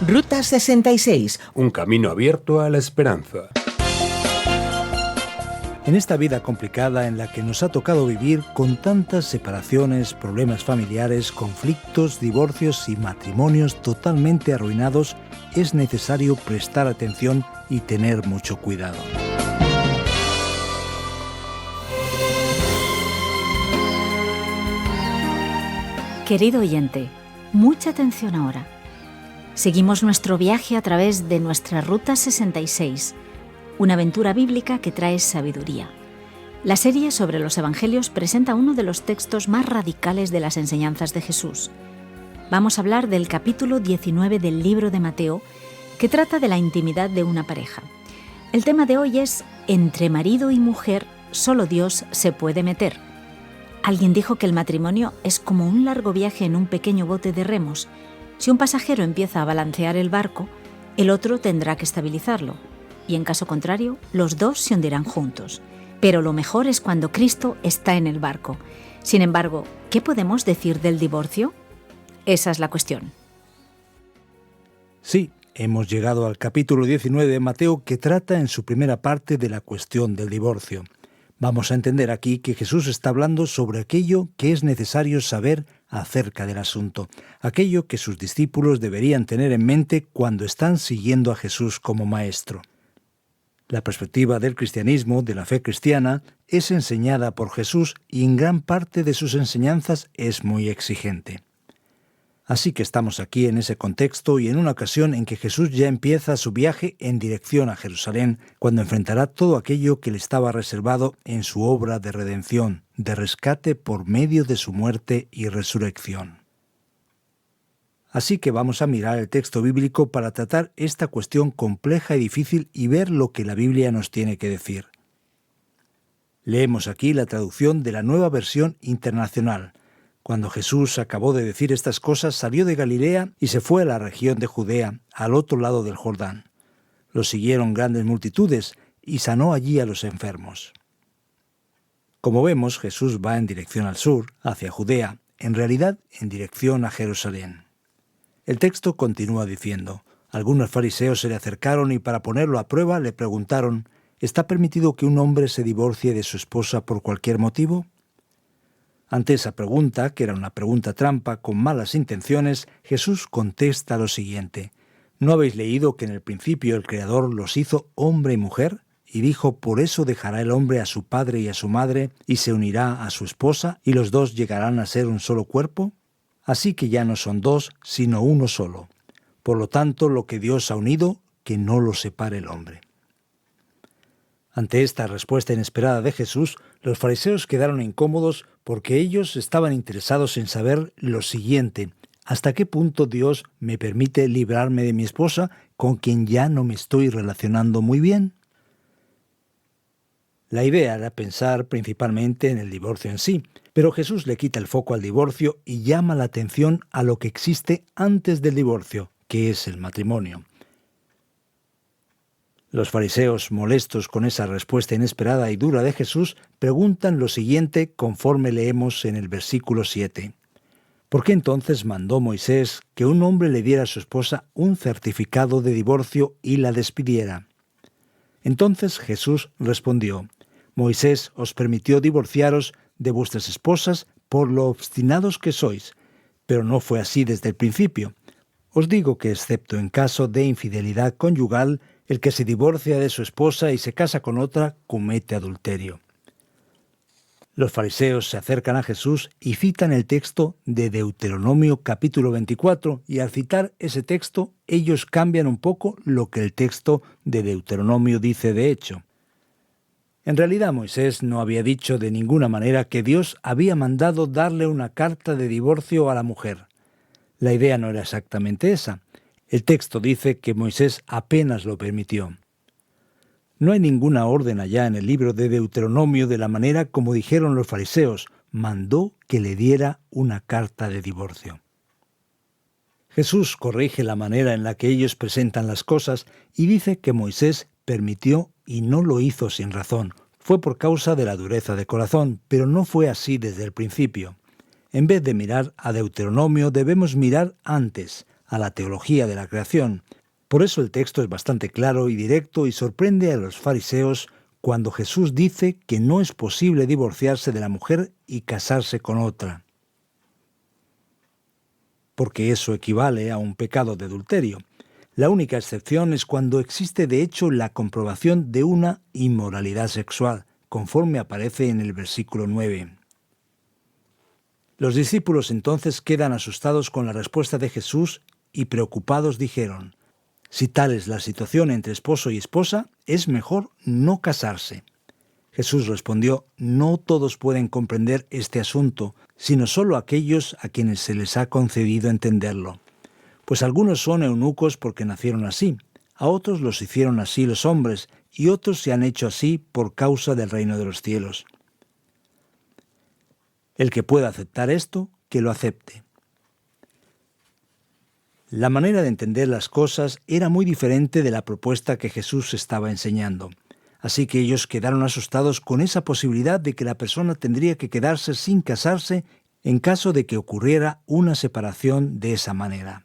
Ruta 66. Un camino abierto a la esperanza. En esta vida complicada en la que nos ha tocado vivir con tantas separaciones, problemas familiares, conflictos, divorcios y matrimonios totalmente arruinados, es necesario prestar atención y tener mucho cuidado. Querido oyente, mucha atención ahora. Seguimos nuestro viaje a través de nuestra Ruta 66, una aventura bíblica que trae sabiduría. La serie sobre los Evangelios presenta uno de los textos más radicales de las enseñanzas de Jesús. Vamos a hablar del capítulo 19 del libro de Mateo, que trata de la intimidad de una pareja. El tema de hoy es: entre marido y mujer, solo Dios se puede meter. Alguien dijo que el matrimonio es como un largo viaje en un pequeño bote de remos. Si un pasajero empieza a balancear el barco, el otro tendrá que estabilizarlo, y en caso contrario, los dos se hundirán juntos. Pero lo mejor es cuando Cristo está en el barco. Sin embargo, ¿qué podemos decir del divorcio? Esa es la cuestión. Sí, hemos llegado al capítulo 19 de Mateo, que trata en su primera parte de la cuestión del divorcio. Vamos a entender aquí que Jesús está hablando sobre aquello que es necesario saber acerca del asunto, aquello que sus discípulos deberían tener en mente cuando están siguiendo a Jesús como maestro. La perspectiva del cristianismo, de la fe cristiana, es enseñada por Jesús y en gran parte de sus enseñanzas es muy exigente. Así que estamos aquí en ese contexto y en una ocasión en que Jesús ya empieza su viaje en dirección a Jerusalén, cuando enfrentará todo aquello que le estaba reservado en su obra de redención, de rescate por medio de su muerte y resurrección. Así que vamos a mirar el texto bíblico para tratar esta cuestión compleja y difícil y ver lo que la Biblia nos tiene que decir. Leemos aquí la traducción de la Nueva Versión Internacional. Cuando Jesús acabó de decir estas cosas, salió de Galilea y se fue a la región de Judea, al otro lado del Jordán. Lo siguieron grandes multitudes y sanó allí a los enfermos. Como vemos, Jesús va en dirección al sur, hacia Judea, en realidad en dirección a Jerusalén. El texto continúa diciendo: algunos fariseos se le acercaron y para ponerlo a prueba le preguntaron: ¿está permitido que un hombre se divorcie de su esposa por cualquier motivo? Ante esa pregunta, que era una pregunta trampa con malas intenciones, Jesús contesta lo siguiente: ¿no habéis leído que en el principio el Creador los hizo hombre y mujer? Y dijo: por eso dejará el hombre a su padre y a su madre, y se unirá a su esposa, y los dos llegarán a ser un solo cuerpo. Así que ya no son dos, sino uno solo. Por lo tanto, lo que Dios ha unido, que no lo separe el hombre. Ante esta respuesta inesperada de Jesús, los fariseos quedaron incómodos porque ellos estaban interesados en saber lo siguiente: ¿hasta qué punto Dios me permite librarme de mi esposa, con quien ya no me estoy relacionando muy bien? La idea era pensar principalmente en el divorcio en sí, pero Jesús le quita el foco al divorcio y llama la atención a lo que existe antes del divorcio, que es el matrimonio. Los fariseos, molestos con esa respuesta inesperada y dura de Jesús, preguntan lo siguiente conforme leemos en el versículo 7. ¿Por qué entonces mandó Moisés que un hombre le diera a su esposa un certificado de divorcio y la despidiera? Entonces Jesús respondió: Moisés os permitió divorciaros de vuestras esposas por lo obstinados que sois, pero no fue así desde el principio. Os digo que excepto en caso de infidelidad conyugal, el que se divorcia de su esposa y se casa con otra comete adulterio. Los fariseos se acercan a Jesús y citan el texto de Deuteronomio capítulo 24, y al citar ese texto, ellos cambian un poco lo que el texto de Deuteronomio dice de hecho. En realidad, Moisés no había dicho de ninguna manera que Dios había mandado darle una carta de divorcio a la mujer. La idea no era exactamente esa. El texto dice que Moisés apenas lo permitió. No hay ninguna orden allá en el libro de Deuteronomio de la manera como dijeron los fariseos: mandó que le diera una carta de divorcio. Jesús corrige la manera en la que ellos presentan las cosas y dice que Moisés permitió y no lo hizo sin razón. Fue por causa de la dureza de corazón, pero no fue así desde el principio. En vez de mirar a Deuteronomio, debemos mirar antes, a la teología de la creación. Por eso el texto es bastante claro y directo y sorprende a los fariseos cuando Jesús dice que no es posible divorciarse de la mujer y casarse con otra, porque eso equivale a un pecado de adulterio. La única excepción es cuando existe de hecho la comprobación de una inmoralidad sexual, conforme aparece en el versículo 9. Los discípulos entonces quedan asustados con la respuesta de Jesús y preocupados dijeron: si tal es la situación entre esposo y esposa, es mejor no casarse. Jesús respondió: no todos pueden comprender este asunto, sino solo aquellos a quienes se les ha concedido entenderlo. Pues algunos son eunucos porque nacieron así, a otros los hicieron así los hombres, y otros se han hecho así por causa del reino de los cielos. El que pueda aceptar esto, que lo acepte. La manera de entender las cosas era muy diferente de la propuesta que Jesús estaba enseñando. Así que ellos quedaron asustados con esa posibilidad de que la persona tendría que quedarse sin casarse en caso de que ocurriera una separación de esa manera.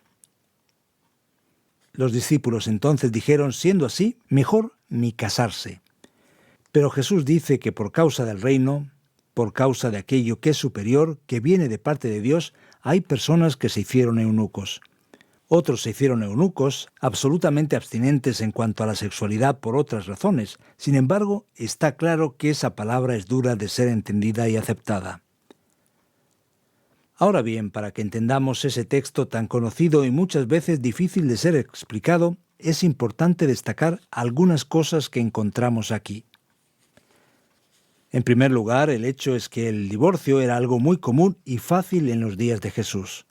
Los discípulos entonces dijeron: siendo así, mejor ni casarse. Pero Jesús dice que por causa del reino, por causa de aquello que es superior, que viene de parte de Dios, hay personas que se hicieron eunucos. Otros se hicieron eunucos, absolutamente abstinentes en cuanto a la sexualidad por otras razones. Sin embargo, está claro que esa palabra es dura de ser entendida y aceptada. Ahora bien, para que entendamos ese texto tan conocido y muchas veces difícil de ser explicado, es importante destacar algunas cosas que encontramos aquí. En primer lugar, el hecho es que el divorcio era algo muy común y fácil en los días de Jesús.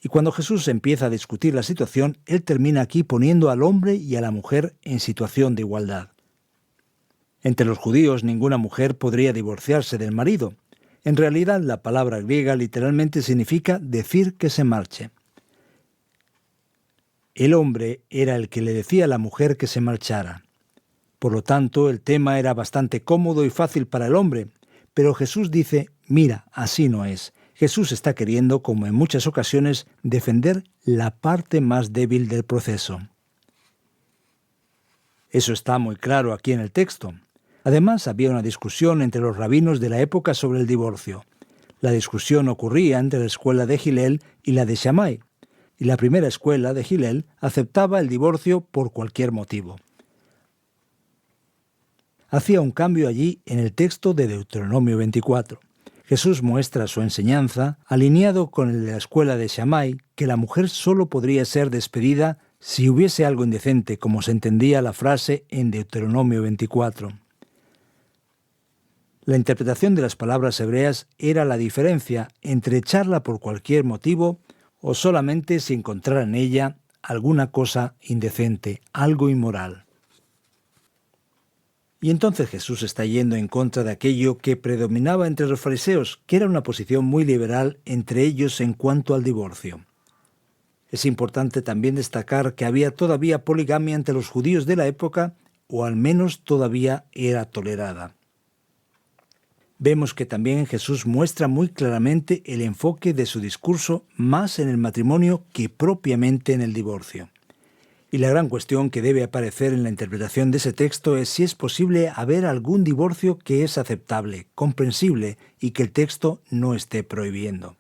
Y cuando Jesús empieza a discutir la situación, él termina aquí poniendo al hombre y a la mujer en situación de igualdad. Entre los judíos, ninguna mujer podría divorciarse del marido. En realidad, la palabra griega literalmente significa decir que se marche. El hombre era el que le decía a la mujer que se marchara. Por lo tanto, el tema era bastante cómodo y fácil para el hombre. Pero Jesús dice: mira, así no es. Jesús está queriendo, como en muchas ocasiones, defender la parte más débil del proceso. Eso está muy claro aquí en el texto. Además, había una discusión entre los rabinos de la época sobre el divorcio. La discusión ocurría entre la escuela de Hillel y la de Shammai, y la primera escuela de Hillel aceptaba el divorcio por cualquier motivo. Hacía un cambio allí en el texto de Deuteronomio 24. Jesús muestra su enseñanza, alineado con el de la escuela de Shammai, que la mujer solo podría ser despedida si hubiese algo indecente, como se entendía la frase en Deuteronomio 24. La interpretación de las palabras hebreas era la diferencia entre echarla por cualquier motivo o solamente si encontrara en ella alguna cosa indecente, algo inmoral. Y entonces Jesús está yendo en contra de aquello que predominaba entre los fariseos, que era una posición muy liberal entre ellos en cuanto al divorcio. Es importante también destacar que había todavía poligamia entre los judíos de la época, o al menos todavía era tolerada. Vemos que también Jesús muestra muy claramente el enfoque de su discurso más en el matrimonio que propiamente en el divorcio. Y la gran cuestión que debe aparecer en la interpretación de ese texto es si es posible haber algún divorcio que es aceptable, comprensible y que el texto no esté prohibiendo.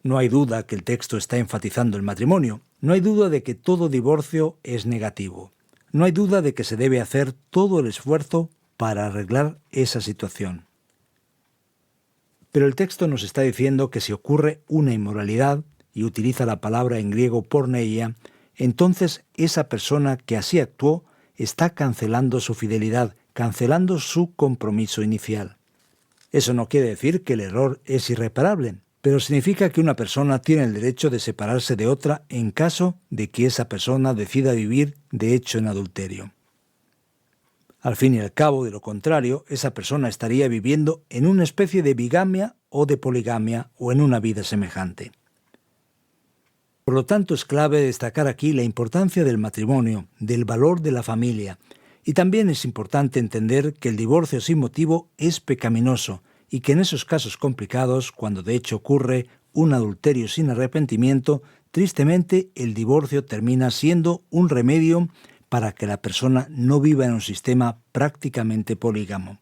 No hay duda que el texto está enfatizando el matrimonio. No hay duda de que todo divorcio es negativo. No hay duda de que se debe hacer todo el esfuerzo para arreglar esa situación. Pero el texto nos está diciendo que si ocurre una inmoralidad, y utiliza la palabra en griego porneia, entonces esa persona que así actuó está cancelando su fidelidad, cancelando su compromiso inicial. Eso no quiere decir que el error es irreparable, pero significa que una persona tiene el derecho de separarse de otra en caso de que esa persona decida vivir de hecho en adulterio. Al fin y al cabo, de lo contrario, esa persona estaría viviendo en una especie de bigamia o de poligamia o en una vida semejante. Por lo tanto, es clave destacar aquí la importancia del matrimonio, del valor de la familia, y también es importante entender que el divorcio sin motivo es pecaminoso y que en esos casos complicados, cuando de hecho ocurre un adulterio sin arrepentimiento, Tristemente, el divorcio termina siendo un remedio para que la persona no viva en un sistema prácticamente polígamo.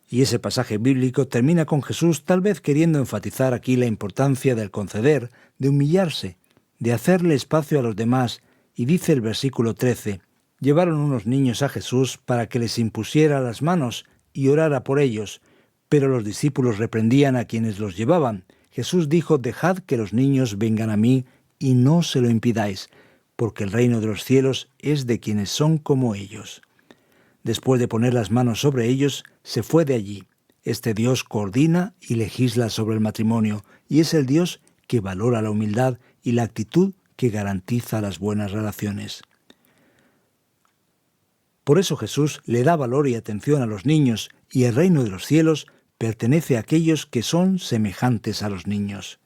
Y ese pasaje bíblico termina con Jesús tal vez queriendo enfatizar aquí la importancia del conceder, de humillarse, de hacerle espacio a los demás, y dice el versículo 13, llevaron unos niños a Jesús para que les impusiera las manos y orara por ellos, pero los discípulos reprendían a quienes los llevaban. Jesús dijo, dejad que los niños vengan a mí y no se lo impidáis, porque el reino de los cielos es de quienes son como ellos. Después de poner las manos sobre ellos, se fue de allí. Este Dios coordina y legisla sobre el matrimonio, y es el Dios que valora la humildad y la actitud que garantiza las buenas relaciones. Por eso Jesús le da valor y atención a los niños, y el reino de los cielos pertenece a aquellos que son semejantes a los niños.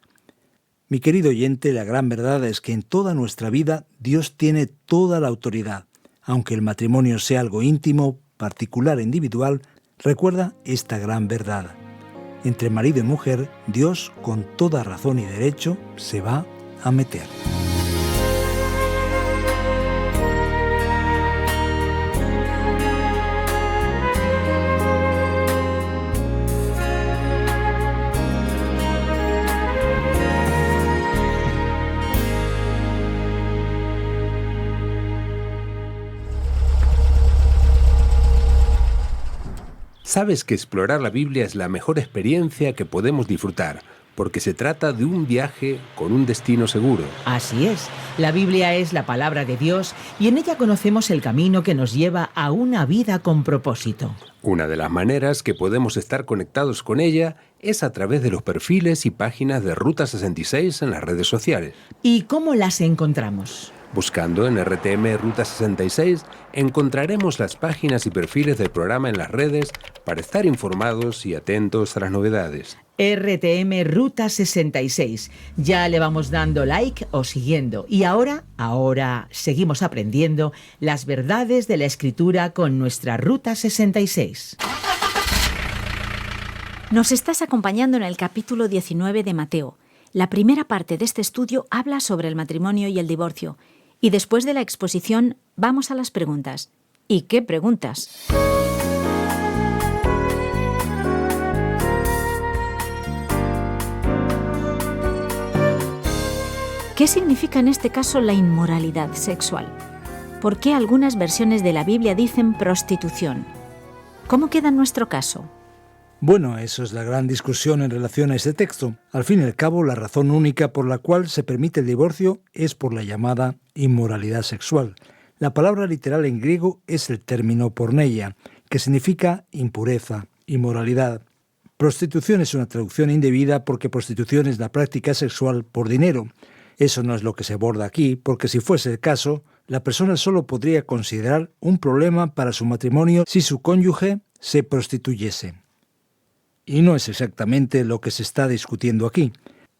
Mi querido oyente, la gran verdad es que en toda nuestra vida Dios tiene toda la autoridad. Aunque el matrimonio sea algo íntimo, particular e individual, recuerda esta gran verdad. Entre marido y mujer, Dios, con toda razón y derecho, se va a meter. Sabes que explorar la Biblia es la mejor experiencia que podemos disfrutar, porque se trata de un viaje con un destino seguro. Así es, la Biblia es la palabra de Dios y en ella conocemos el camino que nos lleva a una vida con propósito. Una de las maneras que podemos estar conectados con ella es a través de los perfiles y páginas de Ruta 66 en las redes sociales. ¿Y cómo las encontramos? Buscando en RTM Ruta 66 encontraremos las páginas y perfiles del programa en las redes para estar informados y atentos a las novedades. RTM Ruta 66. Ya le vamos dando like o siguiendo. Y ahora seguimos aprendiendo las verdades de la Escritura con nuestra Ruta 66. Nos estás acompañando en el capítulo 19 de Mateo. La primera parte de este estudio habla sobre el matrimonio y el divorcio. Y después de la exposición, vamos a las preguntas. ¿Y qué preguntas? ¿Qué significa en este caso la inmoralidad sexual? ¿Por qué algunas versiones de la Biblia dicen prostitución? ¿Cómo queda en nuestro caso? Bueno, eso es la gran discusión en relación a este texto. Al fin y al cabo, la razón única por la cual se permite el divorcio es por la llamada inmoralidad sexual. La palabra literal en griego es el término porneia, que significa impureza, inmoralidad. Prostitución es una traducción indebida porque prostitución es la práctica sexual por dinero. Eso no es lo que se aborda aquí, porque si fuese el caso, la persona solo podría considerar un problema para su matrimonio si su cónyuge se prostituyese. Y no es exactamente lo que se está discutiendo aquí.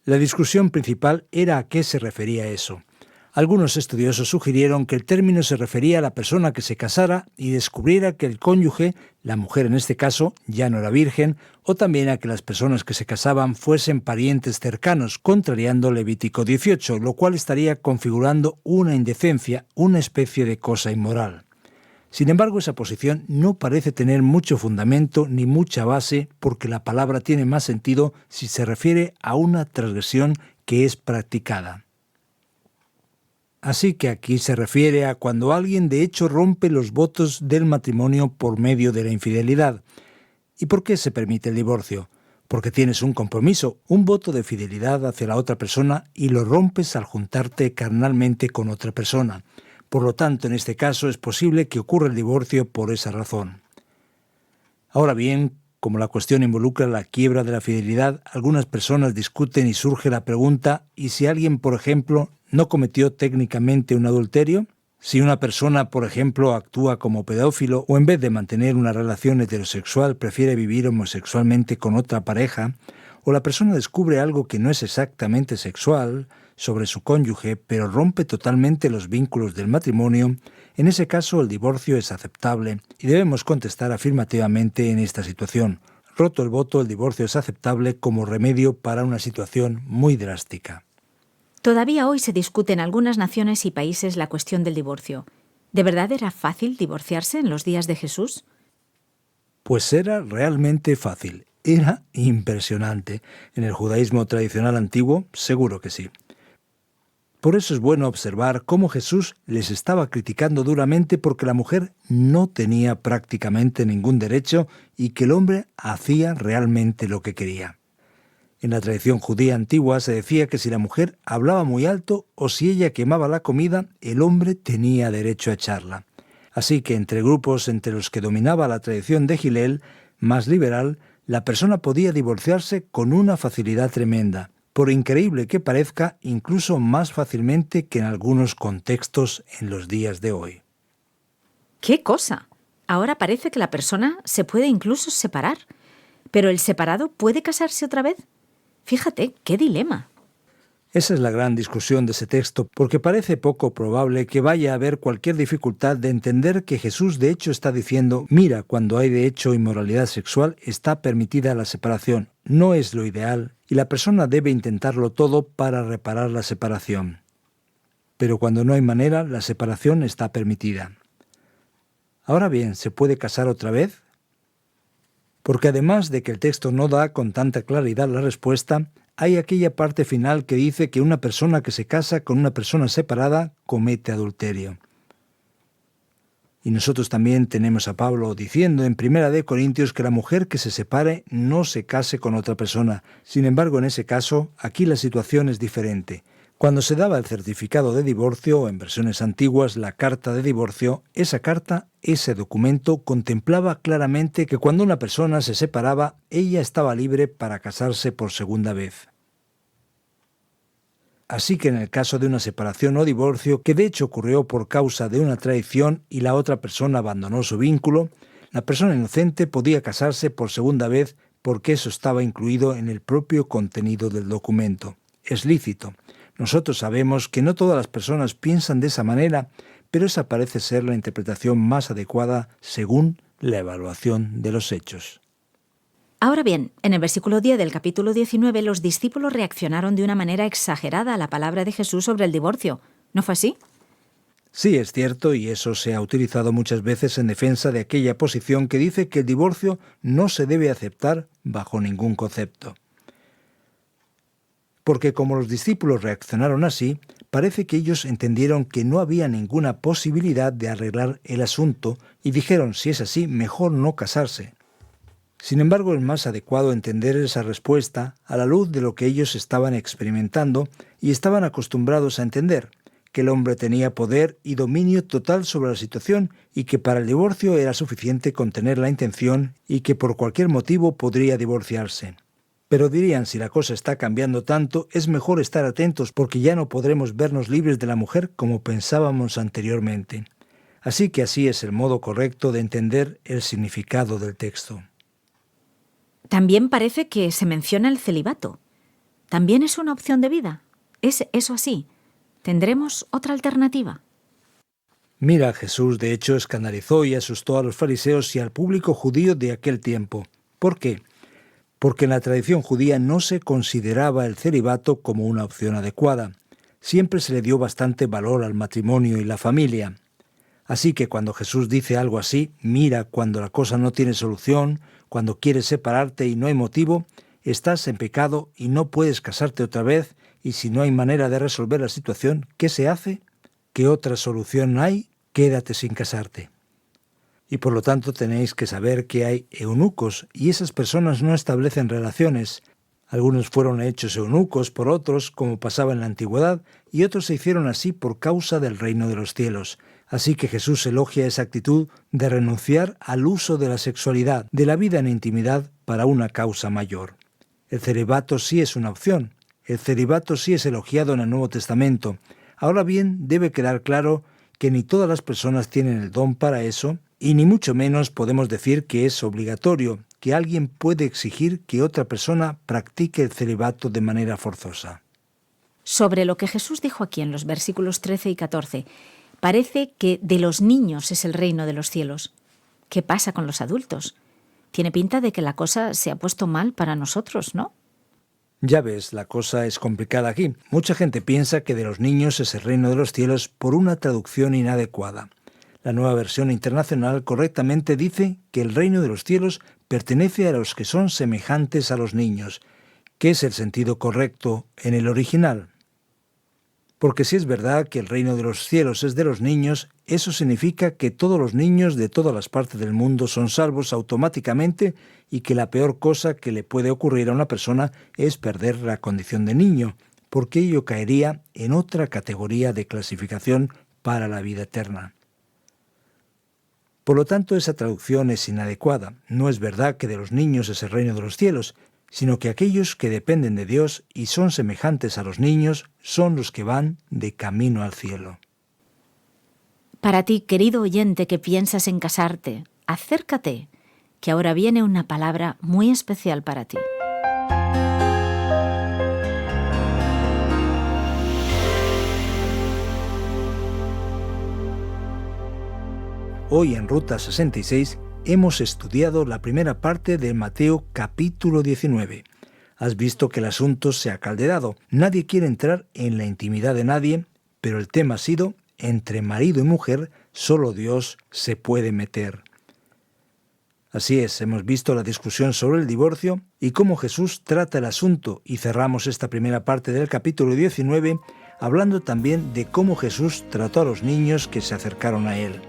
La discusión principal era a qué se refería eso. Algunos estudiosos sugirieron que el término se refería a la persona que se casara y descubriera que el cónyuge, la mujer en este caso, ya no era virgen, o también a que las personas que se casaban fuesen parientes cercanos, contrariando Levítico 18, lo cual estaría configurando una indecencia, una especie de cosa inmoral. Sin embargo, esa posición no parece tener mucho fundamento ni mucha base porque la palabra tiene más sentido si se refiere a una transgresión que es practicada. Así que aquí se refiere a cuando alguien de hecho rompe los votos del matrimonio por medio de la infidelidad. ¿Y por qué se permite el divorcio? Porque tienes un compromiso, un voto de fidelidad hacia la otra persona y lo rompes al juntarte carnalmente con otra persona. Por lo tanto, en este caso es posible que ocurra el divorcio por esa razón. Ahora bien, como la cuestión involucra la quiebra de la fidelidad, algunas personas discuten y surge la pregunta, ¿y si alguien, por ejemplo, no cometió técnicamente un adulterio? Si una persona, por ejemplo, actúa como pedófilo o en vez de mantener una relación heterosexual prefiere vivir homosexualmente con otra pareja, o la persona descubre algo que no es exactamente sexual sobre su cónyuge, pero rompe totalmente los vínculos del matrimonio, en ese caso el divorcio es aceptable y debemos contestar afirmativamente en esta situación. Roto el voto, el divorcio es aceptable como remedio para una situación muy drástica. Todavía hoy se discute en algunas naciones y países la cuestión del divorcio. ¿De verdad era fácil divorciarse en los días de Jesús? Pues era realmente fácil, era impresionante. En el judaísmo tradicional antiguo, seguro que sí. Por eso es bueno observar cómo Jesús les estaba criticando duramente porque la mujer no tenía prácticamente ningún derecho y que el hombre hacía realmente lo que quería. En la tradición judía antigua se decía que si la mujer hablaba muy alto o si ella quemaba la comida, el hombre tenía derecho a echarla. Así que entre grupos entre los que dominaba la tradición de Hillel, más liberal, la persona podía divorciarse con una facilidad tremenda, por increíble que parezca, incluso más fácilmente que en algunos contextos en los días de hoy. ¡Qué cosa! Ahora parece que la persona se puede incluso separar. ¿Pero el separado puede casarse otra vez? Fíjate, qué dilema. Esa es la gran discusión de ese texto, porque parece poco probable que vaya a haber cualquier dificultad de entender que Jesús de hecho está diciendo, mira, cuando hay de hecho inmoralidad sexual, está permitida la separación, no es lo ideal, y la persona debe intentarlo todo para reparar la separación. Pero cuando no hay manera, la separación está permitida. Ahora bien, ¿se puede casar otra vez? Porque además de que el texto no da con tanta claridad la respuesta, hay aquella parte final que dice que una persona que se casa con una persona separada comete adulterio. Y nosotros también tenemos a Pablo diciendo en 1 Corintios que la mujer que se separe no se case con otra persona. Sin embargo, en ese caso, aquí la situación es diferente. Cuando se daba el certificado de divorcio, o en versiones antiguas la carta de divorcio, esa carta, ese documento, contemplaba claramente que cuando una persona se separaba, ella estaba libre para casarse por segunda vez. Así que en el caso de una separación o divorcio, que de hecho ocurrió por causa de una traición y la otra persona abandonó su vínculo, la persona inocente podía casarse por segunda vez porque eso estaba incluido en el propio contenido del documento. Es lícito. Nosotros sabemos que no todas las personas piensan de esa manera, pero esa parece ser la interpretación más adecuada según la evaluación de los hechos. Ahora bien, en el versículo 10 del capítulo 19, los discípulos reaccionaron de una manera exagerada a la palabra de Jesús sobre el divorcio. ¿No fue así? Sí, es cierto, y eso se ha utilizado muchas veces en defensa de aquella posición que dice que el divorcio no se debe aceptar bajo ningún concepto. Porque como los discípulos reaccionaron así, parece que ellos entendieron que no había ninguna posibilidad de arreglar el asunto y dijeron, si es así, mejor no casarse. Sin embargo, es más adecuado entender esa respuesta a la luz de lo que ellos estaban experimentando y estaban acostumbrados a entender, que el hombre tenía poder y dominio total sobre la situación y que para el divorcio era suficiente con tener la intención y que por cualquier motivo podría divorciarse. Pero dirían, si la cosa está cambiando tanto, es mejor estar atentos porque ya no podremos vernos libres de la mujer como pensábamos anteriormente. Así que así es el modo correcto de entender el significado del texto. También parece que se menciona el celibato. ¿También es una opción de vida? ¿Es eso así? ¿Tendremos otra alternativa? Mira, Jesús de hecho escandalizó y asustó a los fariseos y al público judío de aquel tiempo. ¿Por qué? Porque en la tradición judía no se consideraba el celibato como una opción adecuada. Siempre se le dio bastante valor al matrimonio y la familia. Así que cuando Jesús dice algo así, mira, cuando la cosa no tiene solución, cuando quieres separarte y no hay motivo, estás en pecado y no puedes casarte otra vez, y si no hay manera de resolver la situación, ¿qué se hace? ¿Qué otra solución hay? Quédate sin casarte. Y por lo tanto tenéis que saber que hay eunucos, y esas personas no establecen relaciones. Algunos fueron hechos eunucos por otros, como pasaba en la antigüedad, y otros se hicieron así por causa del reino de los cielos. Así que Jesús elogia esa actitud de renunciar al uso de la sexualidad, de la vida en intimidad, para una causa mayor. El celibato sí es una opción. El celibato sí es elogiado en el Nuevo Testamento. Ahora bien, debe quedar claro que ni todas las personas tienen el don para eso, y ni mucho menos podemos decir que es obligatorio, que alguien puede exigir que otra persona practique el celibato de manera forzosa. Sobre lo que Jesús dijo aquí en los versículos 13 y 14, parece que de los niños es el reino de los cielos. ¿Qué pasa con los adultos? Tiene pinta de que la cosa se ha puesto mal para nosotros, ¿no? Ya ves, la cosa es complicada aquí. Mucha gente piensa que de los niños es el reino de los cielos por una traducción inadecuada. La Nueva Versión Internacional correctamente dice que el reino de los cielos pertenece a los que son semejantes a los niños, que es el sentido correcto en el original. Porque si es verdad que el reino de los cielos es de los niños, eso significa que todos los niños de todas las partes del mundo son salvos automáticamente y que la peor cosa que le puede ocurrir a una persona es perder la condición de niño, porque ello caería en otra categoría de clasificación para la vida eterna. Por lo tanto, esa traducción es inadecuada. No es verdad que de los niños es el reino de los cielos, sino que aquellos que dependen de Dios y son semejantes a los niños son los que van de camino al cielo. Para ti, querido oyente que piensas en casarte, acércate, que ahora viene una palabra muy especial para ti. Hoy en Ruta 66 hemos estudiado la primera parte de Mateo capítulo 19. Has visto que el asunto se ha calderado. Nadie quiere entrar en la intimidad de nadie, pero el tema ha sido, entre marido y mujer, solo Dios se puede meter. Así es, hemos visto la discusión sobre el divorcio y cómo Jesús trata el asunto, y cerramos esta primera parte del capítulo 19 hablando también de cómo Jesús trató a los niños que se acercaron a él.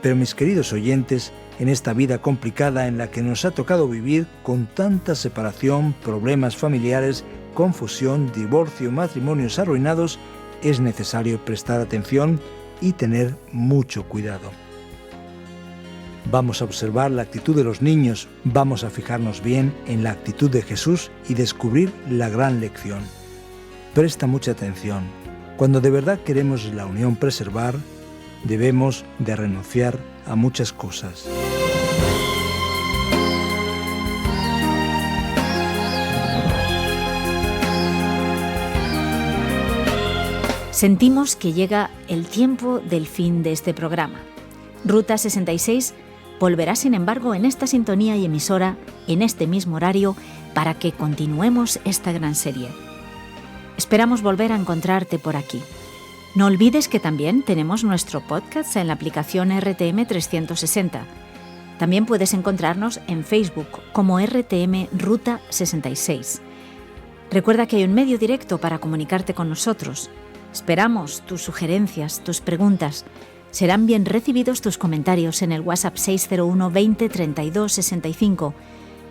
Pero mis queridos oyentes, en esta vida complicada en la que nos ha tocado vivir con tanta separación, problemas familiares, confusión, divorcio, matrimonios arruinados, es necesario prestar atención y tener mucho cuidado. Vamos a observar la actitud de los niños, vamos a fijarnos bien en la actitud de Jesús y descubrir la gran lección. Presta mucha atención. Cuando de verdad queremos la unión preservar, debemos de renunciar a muchas cosas. Sentimos que llega el tiempo del fin de este programa. Ruta 66 volverá, sin embargo, en esta sintonía y emisora, en este mismo horario, para que continuemos esta gran serie. Esperamos volver a encontrarte por aquí. No olvides que también tenemos nuestro podcast en la aplicación RTM 360. También puedes encontrarnos en Facebook como RTM Ruta 66. Recuerda que hay un medio directo para comunicarte con nosotros. Esperamos tus sugerencias, tus preguntas. Serán bien recibidos tus comentarios en el WhatsApp 601 20 32 65,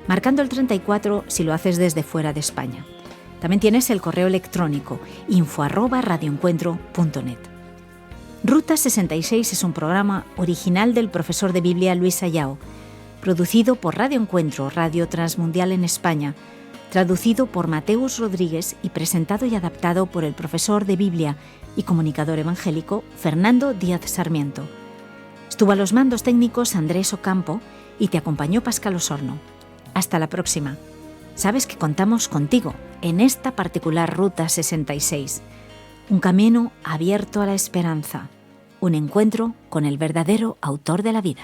marcando el 34 si lo haces desde fuera de España. También tienes el correo electrónico info@radioencuentro.net. Ruta 66 es un programa original del profesor de Biblia Luis Ayao, producido por Radio Encuentro, Radio Transmundial en España, traducido por Mateus Rodríguez y presentado y adaptado por el profesor de Biblia y comunicador evangélico Fernando Díaz Sarmiento. Estuvo a los mandos técnicos Andrés Ocampo y te acompañó Pascal Osorno. Hasta la próxima. Sabes que contamos contigo en esta particular Ruta 66, un camino abierto a la esperanza, un encuentro con el verdadero autor de la vida.